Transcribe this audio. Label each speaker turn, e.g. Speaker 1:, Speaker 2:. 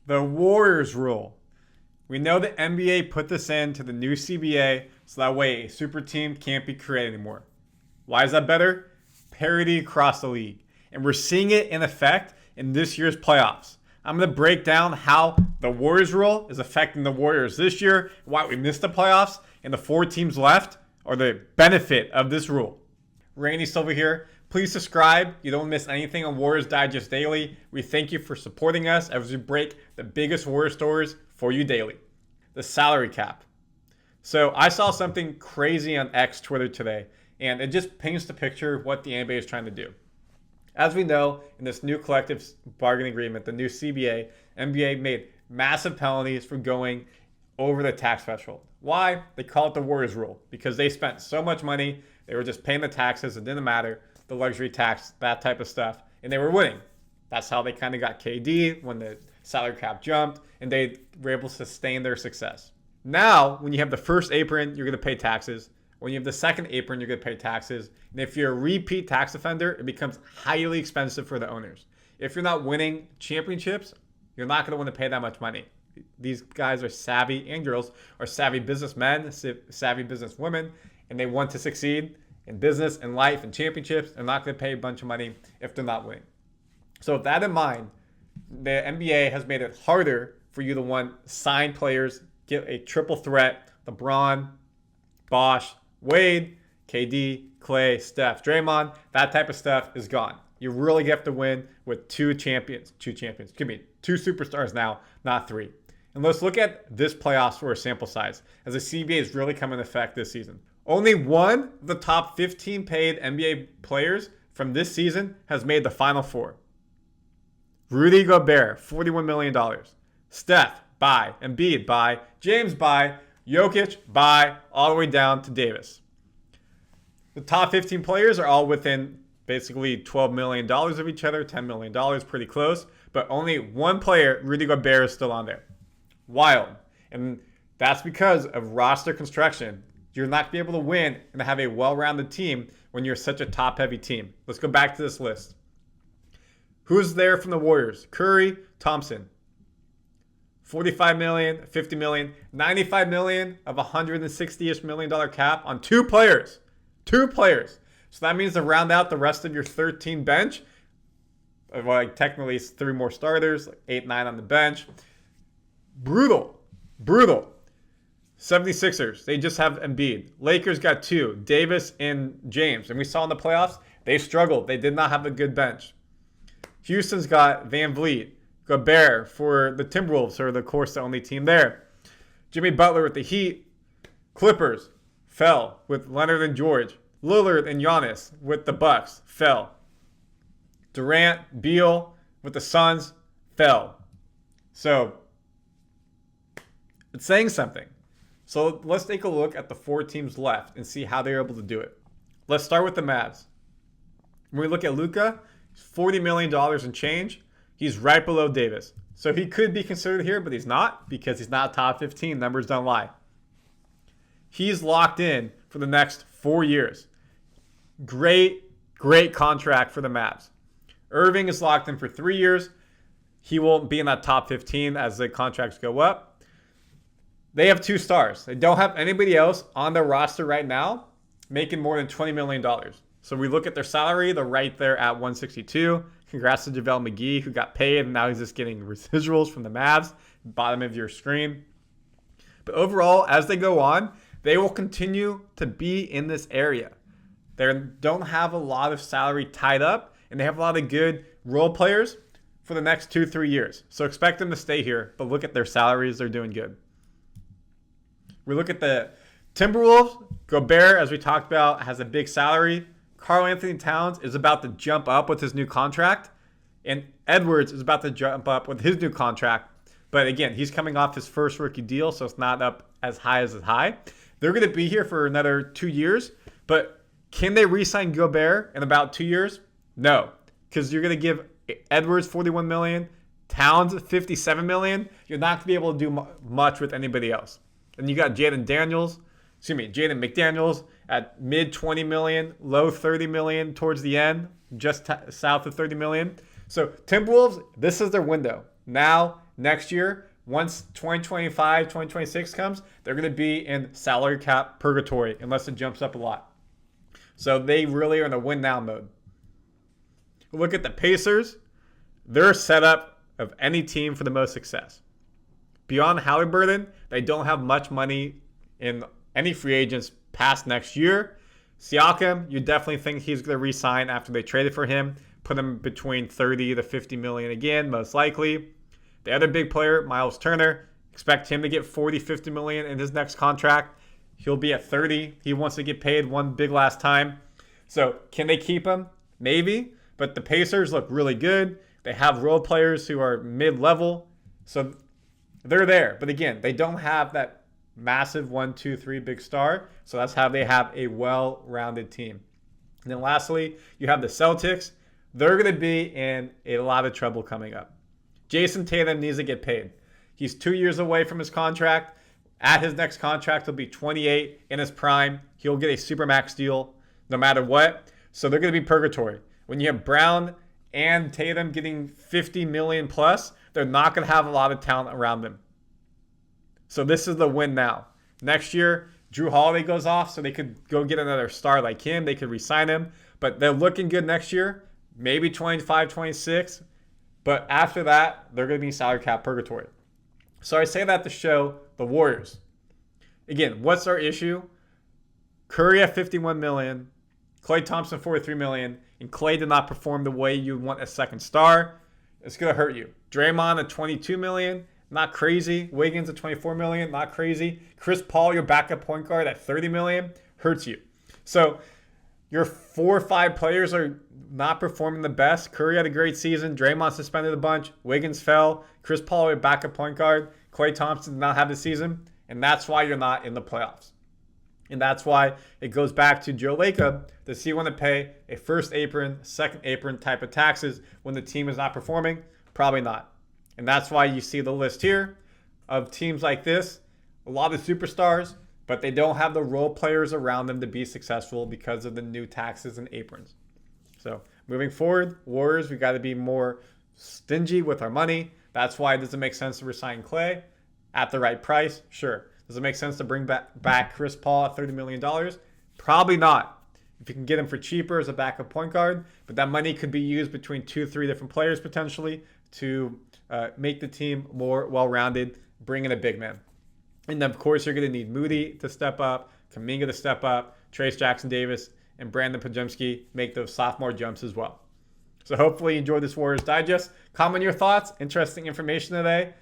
Speaker 1: The Warriors rule. We know the NBA put this into the new CBA so that way a super team can't be created anymore. Why is that better? Parity across the league. And we're seeing it in effect in this year's playoffs. I'm going to break down how the Warriors rule is affecting the Warriors this year, why we missed the playoffs, and the 4 teams left are the benefit of this rule. Randy Silva here. Please subscribe. You don't miss anything on Warriors Digest Daily. We thank you for supporting us as we break the biggest Warriors stories for you daily. The salary cap. So I saw something crazy on X Twitter today, and it just paints the picture of what the NBA is trying to do. As we know, in this new collective bargaining agreement, the new CBA, NBA made massive penalties for going over the tax threshold. Why? They call it the Warriors rule because they spent so much money. They were just paying the taxes. It didn't matter. The luxury tax, that type of stuff. And they were winning. That's how they kind of got KD when the salary cap jumped and they were able to sustain their success. Now, when you have the first apron, you're going to pay taxes. When you have the second apron, you're going to pay taxes. And if you're a repeat tax offender, it becomes highly expensive for the owners. If you're not winning championships, you're not going to want to pay that much money. These guys are savvy, and girls are savvy businessmen, savvy businesswomen, and they want to succeed in business and life and championships. They're not going to pay a bunch of money if they're not winning. So with that in mind, the NBA has made it harder for you to want signed players, get a triple threat, LeBron, Bosh, Wade, KD, Clay, Steph, Draymond. That type of stuff is gone. You really have to win with two superstars now, not 3. And let's look at this playoffs for a sample size, as the CBA is really coming into effect this season. Only one of the top 15 paid NBA players from this season has made the Final Four. Rudy Gobert, $41 million. Steph, buy. Embiid, buy. James, buy. Jokic, buy. All the way down to Davis. The top 15 players are all within basically $12 million of each other, $10 million, pretty close. But only one player, Rudy Gobert, is still on there. Wild. And that's because of roster construction. You're not going to be able to win and have a well-rounded team when you're such a top-heavy team. Let's go back to this list. Who's there from the Warriors? Curry, Thompson. $45 million, $50 million, $95 million of $160-ish million cap on 2 players. 2 players. So that means to round out the rest of your 13 bench, like technically it's 3 more starters, like 8, 9 on the bench. Brutal. 76ers, they just have Embiid. Lakers got 2, Davis and James. And we saw in the playoffs, they struggled. They did not have a good bench. Houston's got Van Vliet, Gobert for the Timberwolves, are of course the only team there. Jimmy Butler with the Heat. Clippers fell with Leonard and George. Lillard and Giannis with the Bucks fell. Durant, Beal with the Suns fell. So it's saying something. So let's take a look at the 4 teams left and see how they're able to do it. Let's start with the Mavs. When we look at Luka, $40 million and change. He's right below Davis. So he could be considered here, but he's not because he's not top 15. Numbers don't lie. He's locked in for the next 4 years. Great contract for the Mavs. Irving is locked in for 3 years. He won't be in that top 15 as the contracts go up. They have 2 stars. They don't have anybody else on their roster right now making more than $20 million. So we look at their salary. They're right there at 162. Congrats to JaVale McGee, who got paid, and now he's just getting residuals from the Mavs, bottom of your screen. But overall, as they go on, they will continue to be in this area. They don't have a lot of salary tied up, and they have a lot of good role players for the next 2-3 years. So expect them to stay here, but look at their salaries. They're doing good. We look at the Timberwolves. Gobert, as we talked about, has a big salary. Karl Anthony Towns is about to jump up with his new contract. And Edwards is about to jump up with his new contract. But again, he's coming off his first rookie deal, so it's not up as high as it's high. They're going to be here for another 2 years. But can they re-sign Gobert in about 2 years? No. Because you're going to give Edwards $41 million, Towns $57 million. You're not going to be able to do much with anybody else. And you got Jaden McDaniels at mid $20 million, low $30 million towards the end, just south of $30 million. So Timberwolves, this is their window. Now next year, once 2025, 2026 comes, they're going to be in salary cap purgatory unless it jumps up a lot. So they really are in a win now mode. Look at the Pacers. They're set up of any team for the most success. Beyond Halliburton, they don't have much money in any free agents past next year. Siakam, you definitely think he's going to re-sign after they traded for him. Put him between 30 to 50 million again, most likely. The other big player, Miles Turner, expect him to get 40, 50 million in his next contract. He'll be at 30. He wants to get paid one big last time. So can they keep him? Maybe. But the Pacers look really good. They have role players who are mid-level. So they're there. But again, they don't have that massive 1, 2, 3 big star. So that's how they have a well-rounded team. And then lastly, you have the Celtics. They're going to be in a lot of trouble coming up. Jason Tatum needs to get paid. He's 2 years away from his contract. At his next contract, he'll be 28 in his prime. He'll get a supermax deal no matter what. So they're going to be purgatory. When you have Brown and Tatum getting 50 million plus, they're not going to have a lot of talent around them. So this is the win now. Next year, Drew Holiday goes off, so they could go get another star like him. They could re-sign him. But they're looking good next year. Maybe 25, 26. But after that, they're going to be salary cap purgatory. So I say that to show the Warriors. Again, what's our issue? Curry at 51 million. Klay Thompson 43 million. And Klay did not perform the way you want a second star. It's going to hurt you. Draymond at 22 million. Not crazy. Wiggins at 24 million. Not crazy. Chris Paul, your backup point guard at 30 million. Hurts you. So your 4 or 5 players are not performing the best. Curry had a great season. Draymond suspended a bunch. Wiggins fell. Chris Paul, your backup point guard. Klay Thompson did not have the season. And that's why you're not in the playoffs. And that's why it goes back to Joe Lacob. Does he want to pay a first apron, second apron type of taxes when the team is not performing? Probably not. And that's why you see the list here of teams like this. A lot of superstars, but they don't have the role players around them to be successful because of the new taxes and aprons. So moving forward, Warriors, we got to be more stingy with our money. That's why it doesn't make sense to resign Klay at the right price. Sure. Does it make sense to bring back Chris Paul at $30 million? Probably not. If you can get him for cheaper as a backup point guard, but that money could be used between 2-3 different players potentially to make the team more well-rounded, bring in a big man. And then, of course, you're going to need Moody to step up, Kuminga to step up, Trace Jackson-Davis, and Brandon Podziemski make those sophomore jumps as well. So hopefully you enjoyed this Warriors Digest. Comment your thoughts. Interesting information today.